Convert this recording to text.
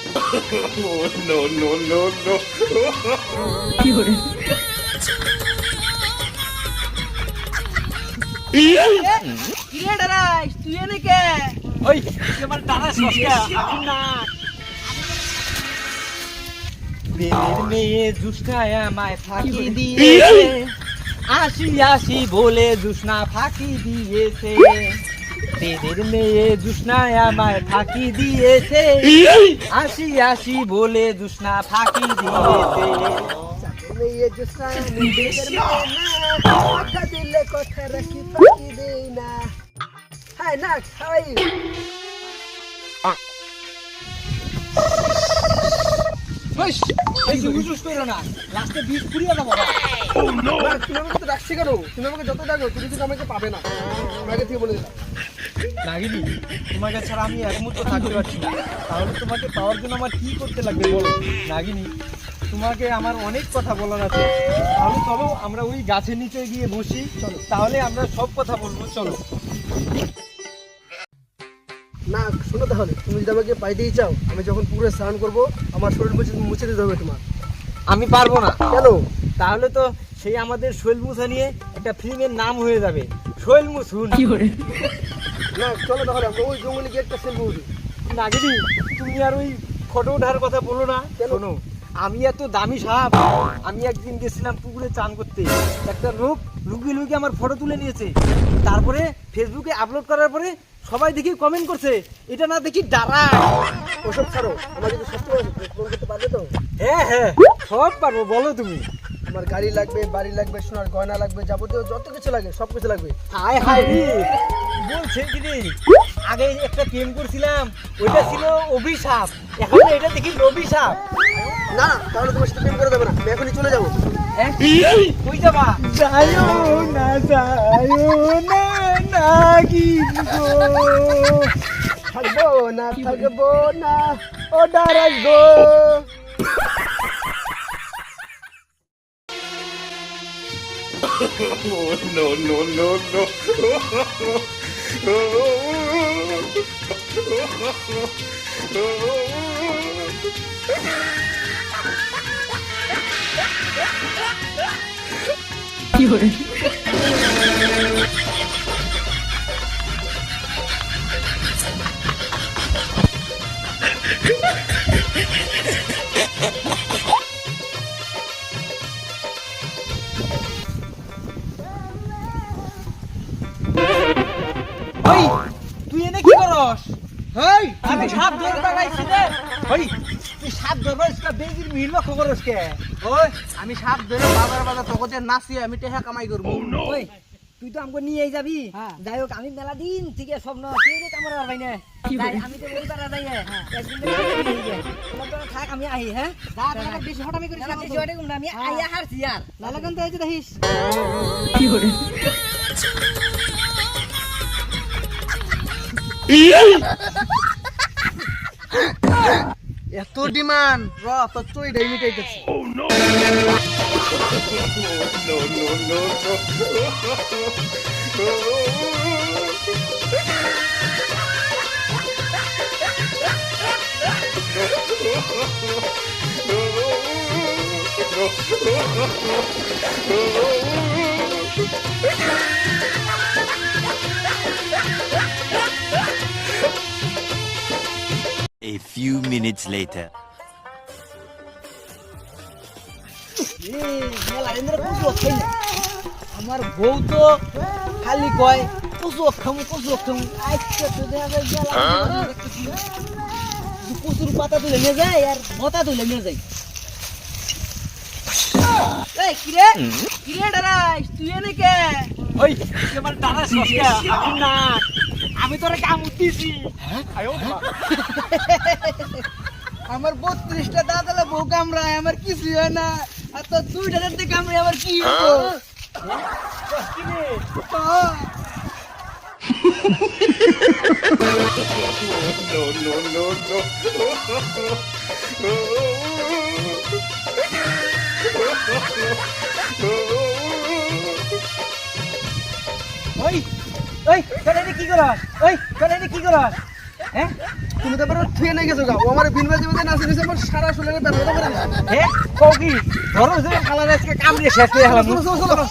Oh, no, no, no, no. কি করে কিরে ডরাইস তুই এনে কে ওই আমার দাদা সস্তা আপনি না প্রেমের মেয়ে জুস্নায় আমায় ফাঁকি দিয়েছে আসি আসি বলে জুস্না ফাঁকি দিয়েছে প্রেমের মেয়ে জুস্নায় আমায় ফাঁকি দিয়েছে আসি আসি বলে জুস্না ফাঁকি দিয়েছে মেয়ে জুসা নিজের না কথা দিলে কথা রাখি ফাঁকি দেই না হাই না খাই বস এই জুস করো না লাস্টে বিষ পুড়িয়ে দাও বাবা তুমি আমাকে তো ডাকছি কেন তুমি আমাকে যত ডাকো তুমি কিন্তু আমাকে পাবে না আমাকে থেকে বলে দিলাম নাগিনি তোমাকে ছাড়া আমি এক মুহূর্ত থাকতে পারছি না তাহলে তোমাকে পাওয়ার জন্য আমার কি করতে লাগবে বলো নাগিনি তোমাকে আমার অনেক কথা বলার আছে তাহলে চলো আমরা ওই গাছের নিচে গিয়ে বসি চলো তাহলে আমরা সব কথা বলবো চলো না শোনো তাহলে তুমি যদি আমাকে পাইতেই চাও আমি যখন পুরো স্নান করবো আমার শরীর মুছে দিতে হবে তোমার আমি পারবো না কেন তাহলে তো সেই আমাদের শৈল মুসা নিয়ে একটা ফিল্মের নাম হয়ে যাবে শৈল মুসুন কি করে না চলো তাহলে আমরা ওই জঙ্গলে গিয়ে একটা সেলফি উঠি নাগিনি তুমি আর ওই ফটো ওঠার কথা বলো না শোনো আমি এত দামি সাপ আমি একদিন গেছিলাম পুকুরে চান করতে একটা লোক লুকিয়ে লুকিয়ে আমার ফটো তুলে নিয়েছে তারপরে ফেসবুকে আপলোড করার পরে সবাই দেখি কমেন্ট করছে এটা না দেখি ডারা ওসব ছাড়ো আমার যদি সত্যি ফোন করতে পারবে তো হ্যাঁ হ্যাঁ সব পারবো বলো তুমি আমার গাড়ি লাগবে বাড়ি লাগবে সোনার গয়না লাগবে যাবতীয় যত কিছু লাগে সব কিছু লাগবে হায় হায় রে বলছে কি রে আগে একটা প্রেম করছিলাম ওইটা ছিল অভিশাপ এখন এটা দেখি অভিশাপ না তাহলে তোমার সাথে প্রেম করে দেবে না আমি এখনই চলে যাবো হ্যাঁ কই যাবা যাইও না নাগি গো থাকবো না ও ডারাস গো Oh, no, no, no, no. কি করে ওই তুই এনে কি করস হেই আমি সাপ ধরতে লাগাইছি রে ওই তুই সাপ ধরবার ইসকা বেজির মিল লক্ষ্য করস কে ওই আমি সাপ ধরে বাজার বাজার তকতে নাচি আমি টাকা কামাই করবো ওই তুই তো আমাকে নিয়েই যাবি যাই হোক আমি মেলা দিন থেকে স্বপ্ন কেউ রে কামড় পাই না আমি তো ওই পারা যাই একদিন তোমার তো থাক আমি আহি হ্যাঁ বেশি হটামি করিস না বেশি হটে আমি আইয়া হারছি আর লালাকান তো এই যে দেখিস কি করে এত ডিমান্ড র তোর চই die মিটাইতেছে No, no, no, A few minutes later. আমার বউ তো খালি কয় কচু খামু আচ্ছা তো দেখা যায় কচুর পাতা তুলে নিয়ে যায় আর মতা তুলে নিয়ে যায় এই কিরে ডরাইস তুই এনে কে ওই আমার দাদা সস্তা আপনি না আমি তোরে কামড় দিছি আমার 32টা দাদালা বউ কামড়ায় আমার কিছু হয় না আর তো 2টা দাঁতে কামড়ে আমার কি হবো no, no, no, no. ওই ওই তোরা কি করস ওই তোরা কি করস হ্যাঁ তুমি তো এবার থুয়ে নিয়ে গেছো গা ও আমার বিন বাজে বাজে নাচে নাচে আমার সারা শরীরে ব্যথা করে দিছে এ কও কি ধরো যে খালা আজকে কামড়ে শেষ করে হলাম চলো চলো চলো